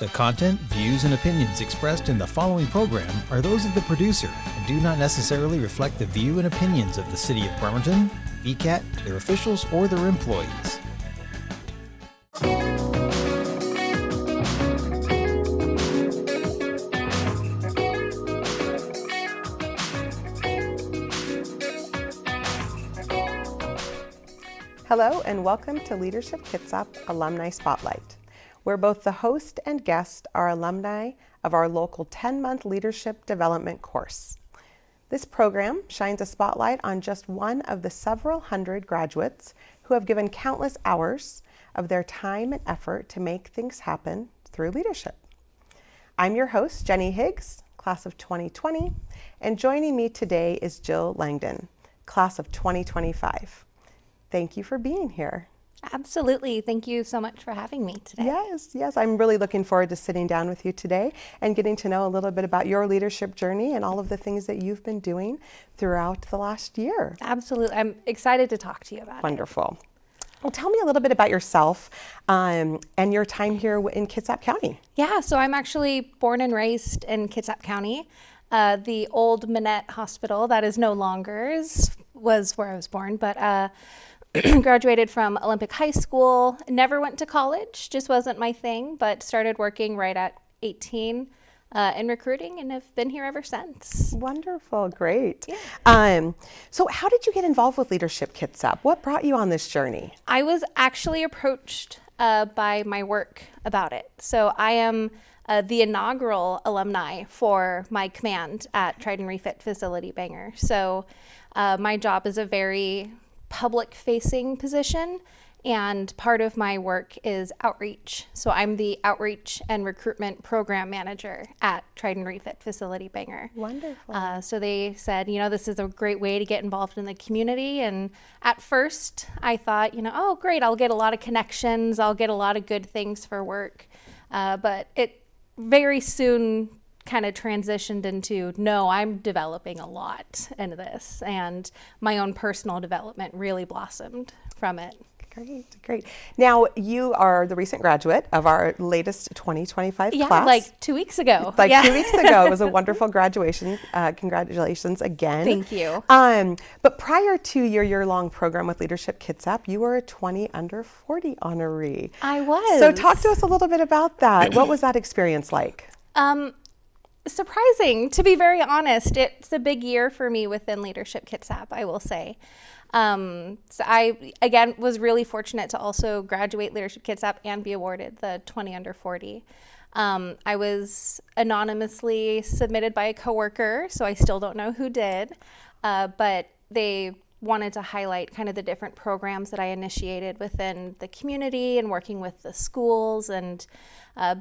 The content, views, and opinions expressed in the following program are those of the producer and do not necessarily reflect the view and opinions of the City of Bremerton, BCAT, their officials, or their employees. Hello and welcome to Leadership Kitsap Alumni Spotlight, where both the host and guest are alumni of our local 10-month leadership development course. This program shines a spotlight on just one of the several hundred graduates who have given countless hours of their time and effort to make things happen through leadership. I'm your host, Jenny Higgs, class of 2020, and joining me today is Jillyan Langdon, class of 2025. Thank you for being here. Absolutely. Thank you so much for having me today. Yes. I'm really looking forward to sitting down with you today and getting to know a little bit about your leadership journey and all of the things that you've been doing throughout the last year. Absolutely. I'm excited to talk to you about it. Wonderful. Well, tell me a little bit about yourself and your time here in Kitsap County. Yeah, so I'm actually born and raised in Kitsap County. The old Minette Hospital, that is no longer, was where I was born, but graduated from Olympic High School, never went to college, just wasn't my thing, but started working right at 18 in recruiting and have been here ever since. Wonderful, great. Yeah. So how did you get involved with Leadership Kitsap? What brought you on this journey? I was actually approached by my work about it. So I am the inaugural alumni for my command at Trident Refit Facility Bangor. So my job is a very public-facing position, and part of my work is outreach. So I'm the outreach and recruitment program manager at Trident Refit Facility Bangor. Wonderful. So they said, this is a great way to get involved in the community. And at first I thought, oh great, I'll get a lot of connections, I'll get a lot of good things for work. But it very soon kind of transitioned into, no, I'm developing a lot in this, and my own personal development really blossomed from it. Great. Now, you are the recent graduate of our latest 2025 class. Yeah, like 2 weeks ago. 2 weeks ago. It was a wonderful graduation. Congratulations again. Thank you. But prior to your year-long program with Leadership Kitsap, you were a 20 under 40 honoree. I was. So talk to us a little bit about that. What was that experience like? Surprising, to be very honest. It's a big year for me within Leadership Kitsap, I will say. So I, again, was really fortunate to also graduate Leadership Kitsap and be awarded the 20 under 40. I was anonymously submitted by a coworker, so I still don't know who did, but they wanted to highlight kind of the different programs that I initiated within the community and working with the schools. And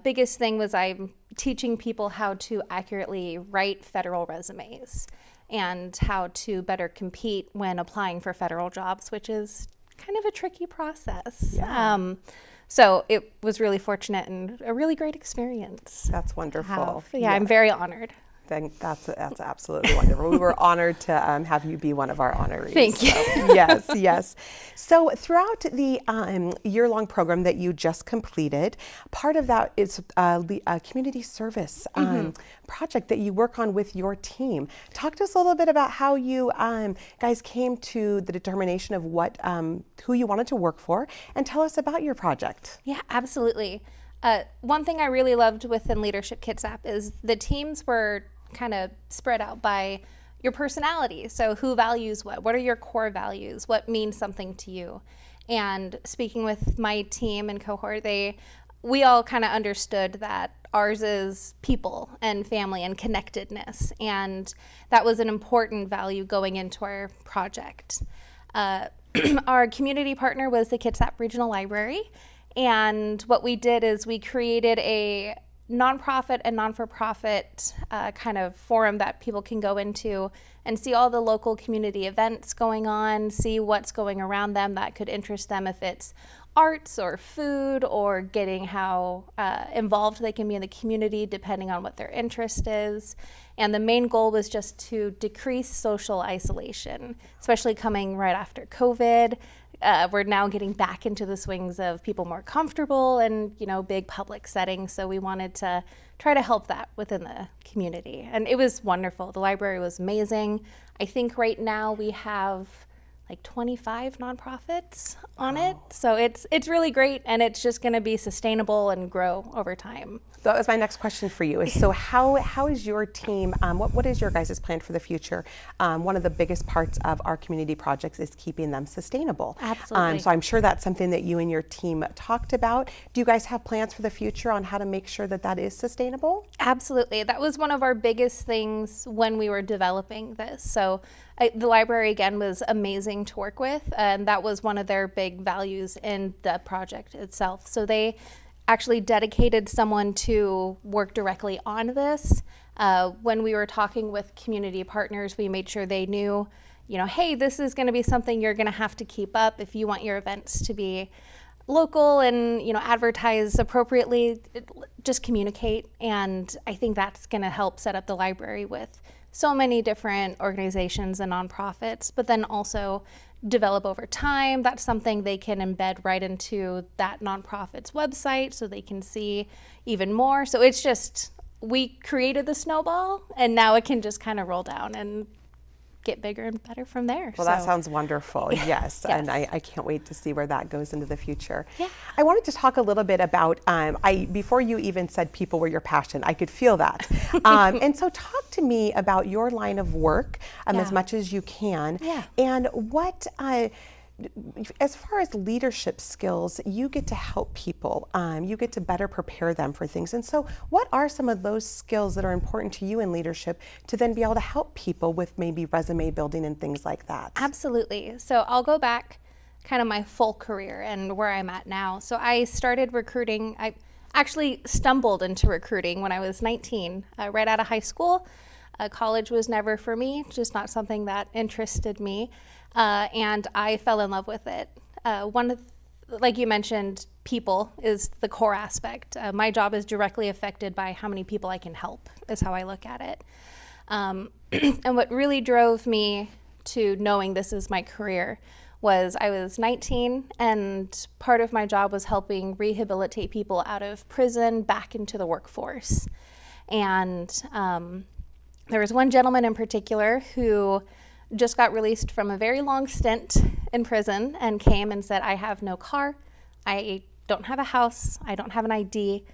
biggest thing was I'm teaching people how to accurately write federal resumes and how to better compete when applying for federal jobs, which is kind of a tricky process. Yeah. So it was really fortunate and a really great experience. That's wonderful. Yeah, I'm very honored. That's absolutely wonderful. We were honored to have you be one of our honorees. Thank you. So, yes. So throughout the year-long program that you just completed, part of that is a community service project that you work on with your team. Talk to us a little bit about how you guys came to the determination of who you wanted to work for, and tell us about your project. Yeah, absolutely. One thing I really loved within Leadership Kitsap is the teams were kind of spread out by your personality. So who values what? What are your core values? What means something to you? And speaking with my team and cohort, we all kind of understood that ours is people and family and connectedness. And that was an important value going into our project. Our community partner was the Kitsap Regional Library. And what we did is we created a nonprofit and non-for-profit kind of forum that people can go into and see all the local community events going on, see what's going around them that could interest them, if it's arts or food, or getting how involved they can be in the community depending on what their interest is. And the main goal was just to decrease social isolation, especially coming right after COVID. we're now getting back into the swings of people more comfortable and, big public settings. So we wanted to try to help that within the community. And it was wonderful. The library was amazing. I think right now we have like 25 nonprofits on it. So it's really great, and it's just going to be sustainable and grow over time. That was my next question for you. So how is your team, what is your guys' plan for the future? One of the biggest parts of our community projects is keeping them sustainable. Absolutely. So I'm sure that's something that you and your team talked about. Do you guys have plans for the future on how to make sure that that is sustainable? Absolutely. That was one of our biggest things when we were developing this. So the library, again, was amazing to work with, and that was one of their big values in the project itself. So they actually dedicated someone to work directly on this. When we were talking with community partners, we made sure they knew, hey, this is going to be something you're going to have to keep up if you want your events to be local and, advertise appropriately. Just communicate. And I think that's going to help set up the library with so many different organizations and nonprofits, but then also develop over time. That's something they can embed right into that nonprofit's website so they can see even more. So it's just, we created the snowball, and now it can just kind of roll down and get bigger and better from there. Well, that sounds wonderful. Yes. And I can't wait to see where that goes into the future. Yeah. I wanted to talk a little bit about, before you even said people were your passion, I could feel that. And so talk to me about your line of work as much as you can. Yeah. And what, as far as leadership skills, you get to help people. You get to better prepare them for things. And so what are some of those skills that are important to you in leadership to then be able to help people with maybe resume building and things like that? Absolutely. So I'll go back kind of my full career and where I'm at now. So I started recruiting. I actually stumbled into recruiting when I was 19, right out of high school. College was never for me, just not something that interested me. And I fell in love with it. Like you mentioned, people is the core aspect. My job is directly affected by how many people I can help, is how I look at it. And what really drove me to knowing this is my career was I was 19, and part of my job was helping rehabilitate people out of prison back into the workforce. And there was one gentleman in particular who just got released from a very long stint in prison and came and said, I have no car, I don't have a house, I don't have an ID,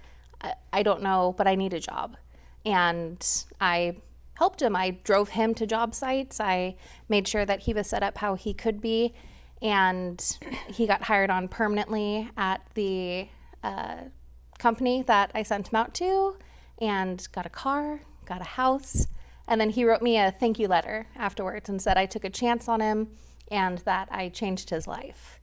I don't know, but I need a job. And I helped him. I drove him to job sites. I made sure that he was set up how he could be, and he got hired on permanently at the company that I sent him out to, and got a car, got a house. And then he wrote me a thank you letter afterwards and said I took a chance on him and that I changed his life.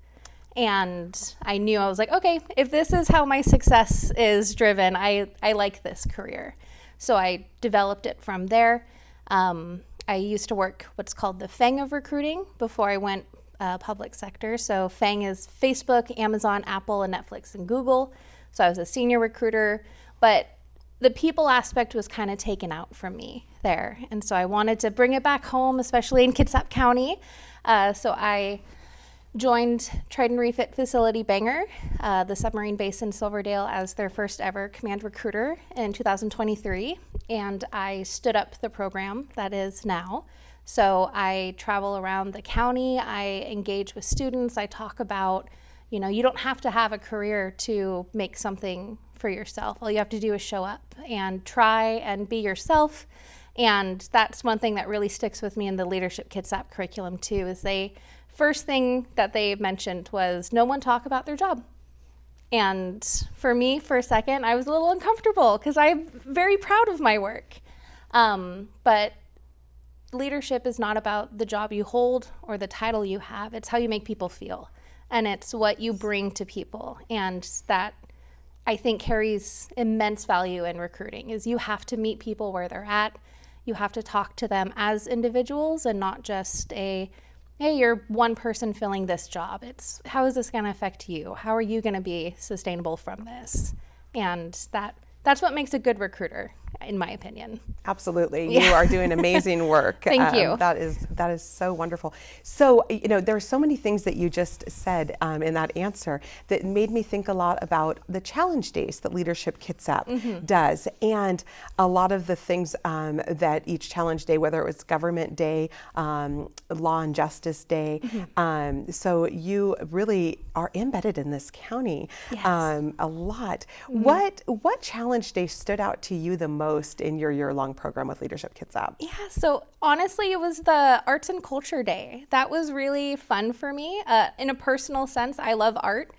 And I knew, I was like, okay, if this is how my success is driven, I like this career. So I developed it from there. I used to work what's called the FANG of recruiting before I went public sector. So FANG is Facebook, Amazon, Apple, and Netflix, and Google. So I was a senior recruiter, but the people aspect was kind of taken out from me there. And so I wanted to bring it back home, especially in Kitsap County. So I joined Trident Refit Facility Bangor, the submarine base in Silverdale, as their first ever command recruiter in 2023. And I stood up the program that is now. So I travel around the county, I engage with students, I talk about, you don't have to have a career to make something for yourself. All you have to do is show up and try and be yourself. And that's one thing that really sticks with me in the Leadership Kitsap curriculum too, is first thing that they mentioned was no one talk about their job. And for me, for a second, I was a little uncomfortable because I'm very proud of my work. But leadership is not about the job you hold or the title you have. It's how you make people feel. And it's what you bring to people. And that, I think, carries immense value in recruiting, is you have to meet people where they're at. You have to talk to them as individuals and not just hey, you're one person filling this job. It's how is this going to affect you? How are you going to be sustainable from this? And that's what makes a good recruiter. in my opinion. Absolutely. You are doing amazing work. Thank you. That is so wonderful. So, there are so many things that you just said in that answer that made me think a lot about the challenge days that Leadership Kitsap does. And a lot of the things that each challenge day, whether it was Government Day, Law and Justice Day, so you really are embedded in this county a lot. What challenge day stood out to you the most in your year-long program with Leadership Kitsap? Yeah, so honestly, it was the Arts and Culture Day. That was really fun for me. In a personal sense, I love art.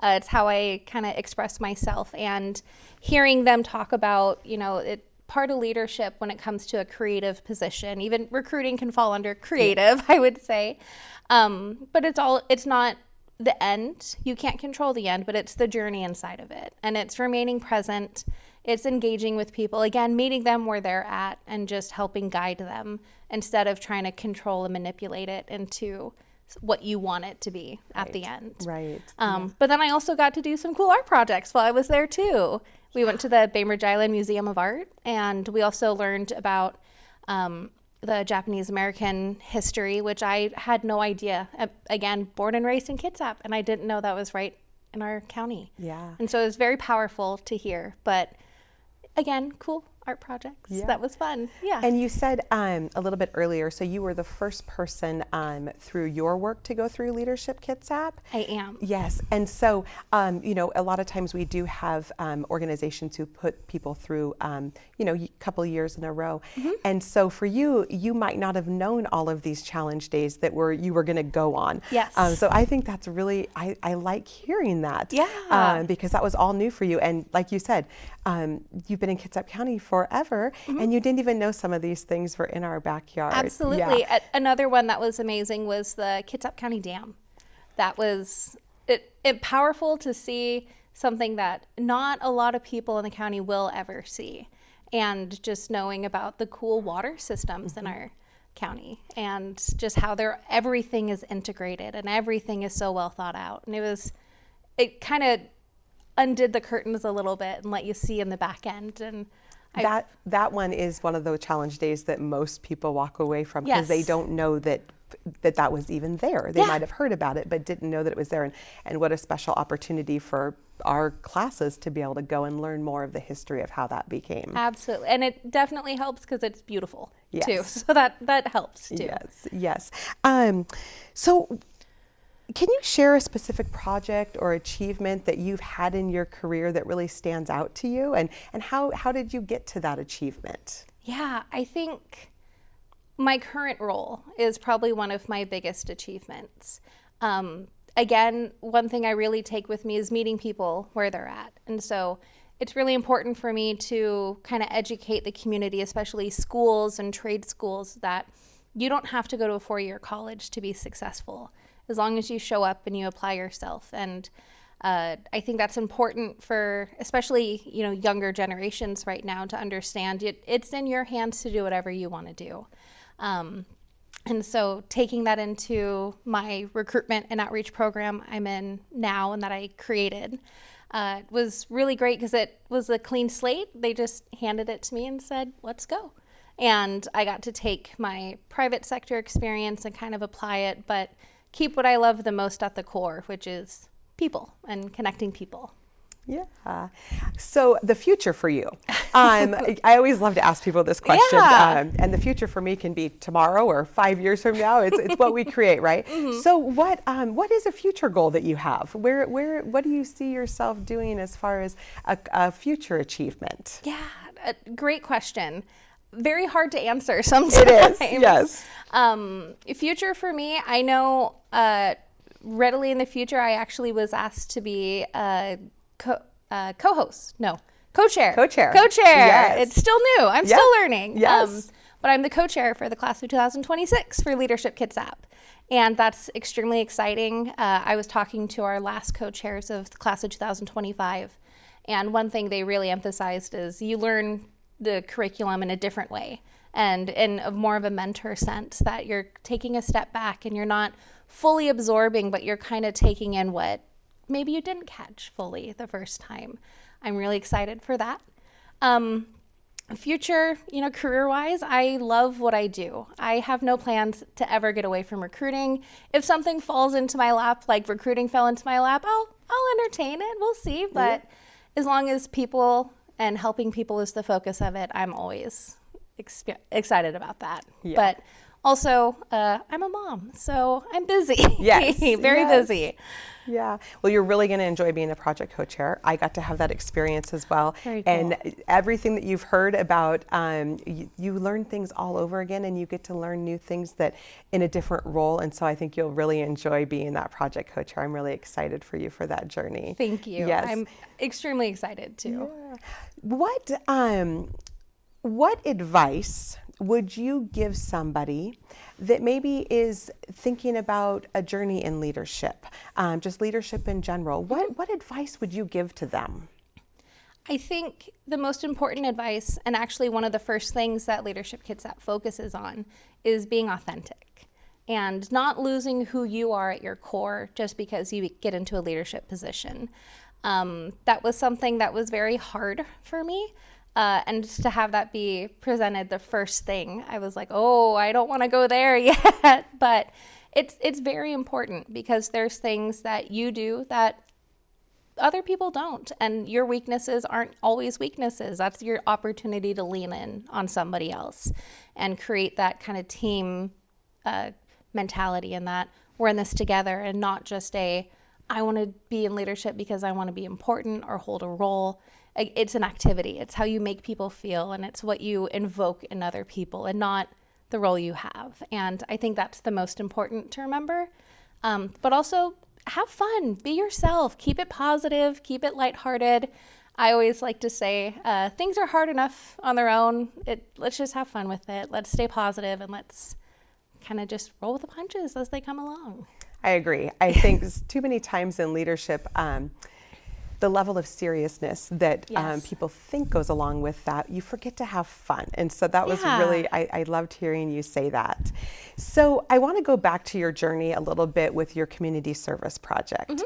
It's how I kind of express myself, and hearing them talk about, part of leadership when it comes to a creative position, even recruiting can fall under creative, I would say. But it's not the end. You can't control the end, but it's the journey inside of it. And it's remaining present. It's engaging with people, again, meeting them where they're at and just helping guide them instead of trying to control and manipulate it into what you want it to be at the end. Right. But then I also got to do some cool art projects while I was there too. We went to the Bremerton-Kitsap Museum of Art, and we also learned about the Japanese American history, which I had no idea. Again, born and raised in Kitsap, and I didn't know that was right in our county. Yeah. And so it was very powerful to hear. But again, cool art projects. Yeah. That was fun. Yeah. And you said a little bit earlier, so you were the first person through your work to go through Leadership Kitsap? I am. Yes. And so, a lot of times we do have organizations who put people through, a couple of years in a row. And so for you, you might not have known all of these challenge days that you were going to go on. Yes. So I think that's really, I like hearing that. Yeah. Because that was all new for you. And like you said, you've been in Kitsap County forever, and you didn't even know some of these things were in our backyard. Absolutely. Yeah. Another one that was amazing was the Kitsap County Dam. That was it powerful to see something that not a lot of people in the county will ever see, and just knowing about the cool water systems in our county, and just how everything is integrated and everything is so well thought out. And it kind of undid the curtains a little bit and let you see in the back end. And that one is one of those challenge days that most people walk away from because they don't know that was even there. They might have heard about it, but didn't know that it was there. And what a special opportunity for our classes to be able to go and learn more of the history of how that became. Absolutely. And it definitely helps because it's beautiful too. Yes. So that helps too. Yes. So can you share a specific project or achievement that you've had in your career that really stands out to you? And how did you get to that achievement? Yeah, I think my current role is probably one of my biggest achievements. Again, one thing I really take with me is meeting people where they're at. And so it's really important for me to kind of educate the community, especially schools and trade schools, that you don't have to go to a 4-year college to be successful, as long as you show up and you apply yourself. And I think that's important for especially younger generations right now to understand it's in your hands to do whatever you want to do. And so taking that into my recruitment and outreach program I'm in now and that I created was really great because it was a clean slate. They just handed it to me and said, let's go. And I got to take my private sector experience and kind of apply it, but keep what I love the most at the core, which is people and connecting people. Yeah. So the future for you. I always love to ask people this question. And the future for me can be tomorrow or 5 years from now. It's what we create, right? So what is a future goal that you have? What do you see yourself doing as far as a future achievement? Yeah, a great question. Very hard to answer sometimes. It is, yes. Future for me, I know readily in the future, I actually was asked to be a co-host. No, co-chair. Co-chair. Yes. It's still new. I'm still learning. Yes. But I'm the co-chair for the class of 2026 for Leadership Kitsap. And that's extremely exciting. I was talking to our last co-chairs of the class of 2025. And one thing they really emphasized is you learn the curriculum in a different way and in more of a mentor sense, that you're taking a step back and you're not fully absorbing, but you're kind of taking in what maybe you didn't catch fully the first time. I'm really excited for that. future, career-wise, I love what I do. I have no plans to ever get away from recruiting. If something falls into my lap, like recruiting fell into my lap, I'll entertain it. We'll see. But as long as people and helping people is the focus of it, I'm always excited about that. Yeah. But also, I'm a mom, so I'm busy. Yes. Very busy. Yeah. Well, you're really going to enjoy being a project co-chair. I got to have that experience as well. Very cool. And everything that you've heard about, you learn things all over again, and you get to learn new things that in a different role. And so I think you'll really enjoy being that project co-chair. I'm really excited for you for that journey. Thank you. Yes. I'm extremely excited too. Yeah. What advice would you give somebody that maybe is thinking about a journey in leadership, just leadership in general? What advice would you give to them? I think the most important advice, and actually one of the first things that Leadership Kitsap focuses on, is being authentic and not losing who you are at your core just because you get into a leadership position. That was something that was very hard for me. And just to have that be presented the first thing, I was like, I don't want to go there yet. But it's very important because there's things that you do that other people don't. And your weaknesses aren't always weaknesses. That's your opportunity to lean in on somebody else and create that kind of team mentality, and that we're in this together, and not just I want to be in leadership because I want to be important or hold a role. It's an activity. It's how you make people feel, and it's what you invoke in other people, and not the role you have. And I think that's the most important to remember. But also have fun, be yourself, keep it positive, keep it lighthearted. I always like to say, things are hard enough on their own. Let's just have fun with it. Let's stay positive, and let's kind of just roll with the punches as they come along. I agree. I think too many times in leadership, the level of seriousness that people think goes along with that, you forget to have fun. And so that was really, I loved hearing you say that. So I want to go back to your journey a little bit with your community service project.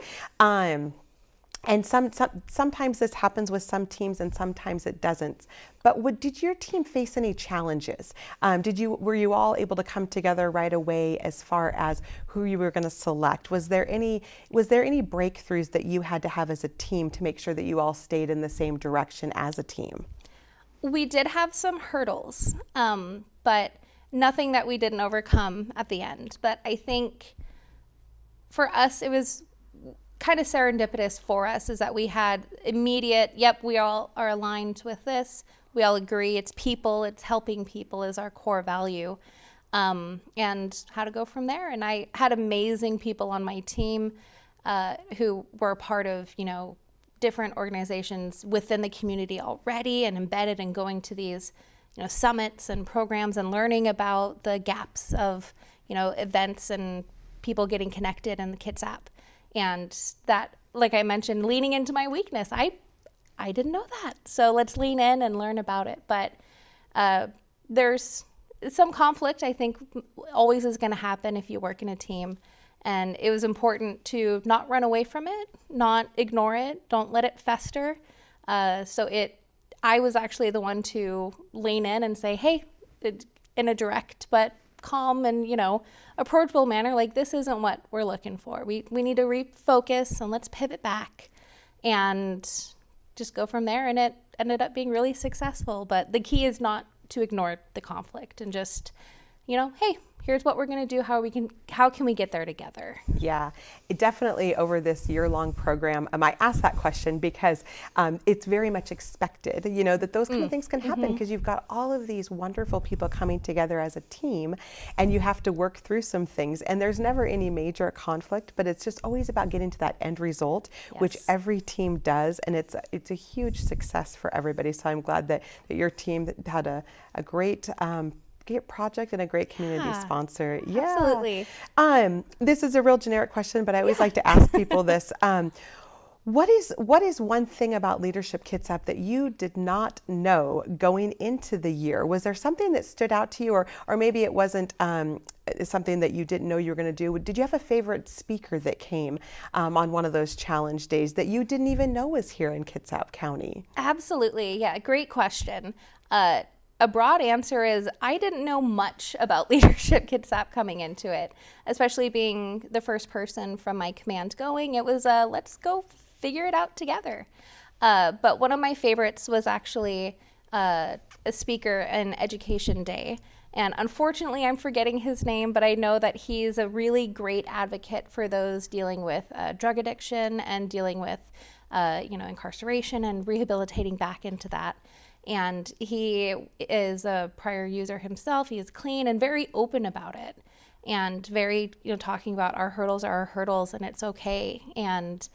And sometimes this happens with some teams and sometimes it doesn't. But did your team face any challenges? Were you all able to come together right away as far as who you were going to select? Was there any breakthroughs that you had to have as a team to make sure that you all stayed in the same direction as a team? We did have some hurdles, but nothing that we didn't overcome at the end. But I think for us, it was kind of serendipitous for us, is that we had immediate, we all are aligned with this. We all agree it's people, it's helping people is our core value, and how to go from there. And I had amazing people on my team who were part of, different organizations within the community already and embedded and going to these, summits and programs and learning about the gaps of, events and people getting connected in the Kitsap. And that, like I mentioned, leaning into my weakness. I didn't know that. So let's lean in and learn about it. But there's some conflict, I think, always is going to happen if you work in a team. And it was important to not run away from it, not ignore it, don't let it fester. I was actually the one to lean in and say, hey, in a direct but calm and, approachable manner, like, this isn't what we're looking for. We need to refocus and let's pivot back and just go from there. And it ended up being really successful. But the key is not to ignore the conflict and just, hey, here's what we're going to do. How can we get there together? Yeah, it definitely over this year-long program, I asked that question because it's very much expected, that those kind of things can happen because you've got all of these wonderful people coming together as a team, and you have to work through some things. And there's never any major conflict, but it's just always about getting to that end result, which every team does, and it's a huge success for everybody. So I'm glad that your team had a great project and a great community sponsor. Absolutely. This is a real generic question, but I always like to ask people this. What is one thing about Leadership Kitsap that you did not know going into the year? Was there something that stood out to you, or maybe it wasn't something that you didn't know you were going to do? Did you have a favorite speaker that came on one of those challenge days that you didn't even know was here in Kitsap County? Absolutely. Yeah, great question. A broad answer is I didn't know much about Leadership Kitsap coming into it, especially being the first person from my command going. It was let's go figure it out together. But one of my favorites was actually a speaker in Education Day. And unfortunately, I'm forgetting his name, but I know that he's a really great advocate for those dealing with drug addiction and dealing with incarceration and rehabilitating back into that. And he is a prior user himself. He is clean and very open about it, and very, talking about our hurdles are our hurdles and it's okay. And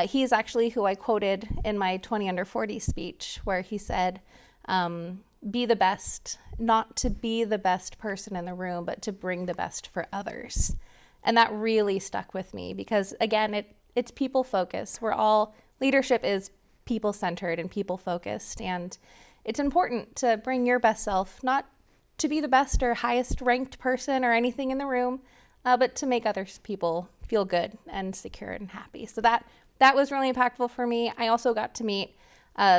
he's actually who I quoted in my 20 under 40 speech, where he said, be the best, not to be the best person in the room, but to bring the best for others. And that really stuck with me because, again, it's people focused. Leadership is people centered and people focused. And it's important to bring your best self, not to be the best or highest ranked person or anything in the room, but to make other people feel good and secure and happy. So that was really impactful for me. I also got to meet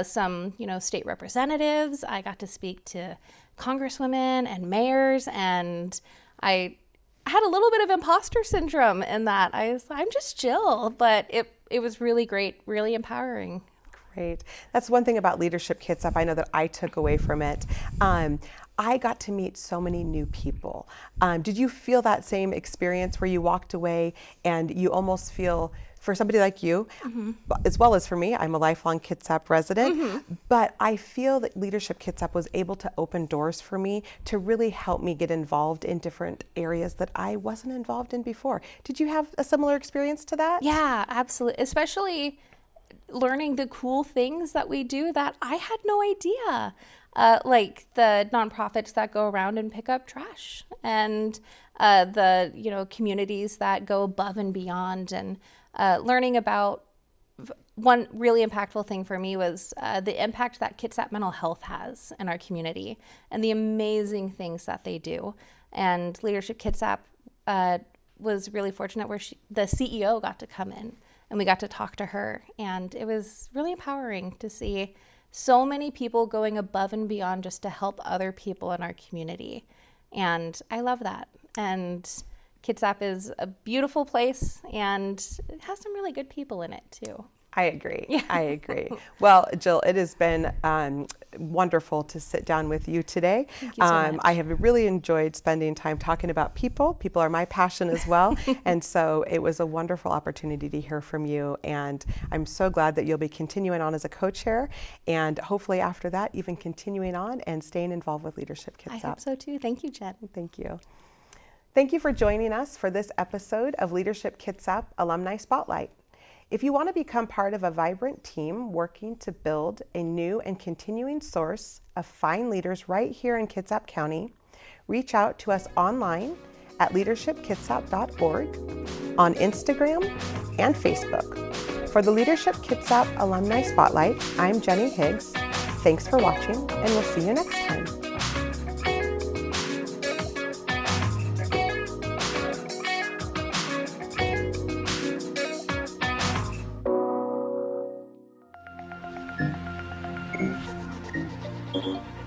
some, state representatives. I got to speak to congresswomen and mayors, and I had a little bit of imposter syndrome in that. I'm just Jill, but it was really great, really empowering. Great. That's one thing about Leadership Kitsap I know that I took away from it. I got to meet so many new people. Did you feel that same experience where you walked away and you almost feel, for somebody like you, as well as for me, I'm a lifelong Kitsap resident, but I feel that Leadership Kitsap was able to open doors for me to really help me get involved in different areas that I wasn't involved in before. Did you have a similar experience to that? Yeah, absolutely. Especially learning the cool things that we do that I had no idea. Like the nonprofits that go around and pick up trash, and the communities that go above and beyond, and learning about one really impactful thing for me was the impact that Kitsap Mental Health has in our community and the amazing things that they do. And Leadership Kitsap was really fortunate where the CEO got to come in and we got to talk to her. And it was really empowering to see so many people going above and beyond just to help other people in our community. And I love that. And Kitsap is a beautiful place, and it has some really good people in it too. I agree. Yeah. I agree. Well, Jill, it has been wonderful to sit down with you today. Thank you so much. I have really enjoyed spending time talking about people. People are my passion as well. And so it was a wonderful opportunity to hear from you. And I'm so glad that you'll be continuing on as a co-chair, and hopefully after that, even continuing on and staying involved with Leadership Kitsap. I hope so too. Thank you, Jen. Thank you. Thank you for joining us for this episode of Leadership Kitsap Alumni Spotlight. If you want to become part of a vibrant team working to build a new and continuing source of fine leaders right here in Kitsap County, reach out to us online at leadershipkitsap.org, on Instagram and Facebook. For the Leadership Kitsap Alumni Spotlight, I'm Jenny Higgs. Thanks for watching, and we'll see you next time. Mm-hmm.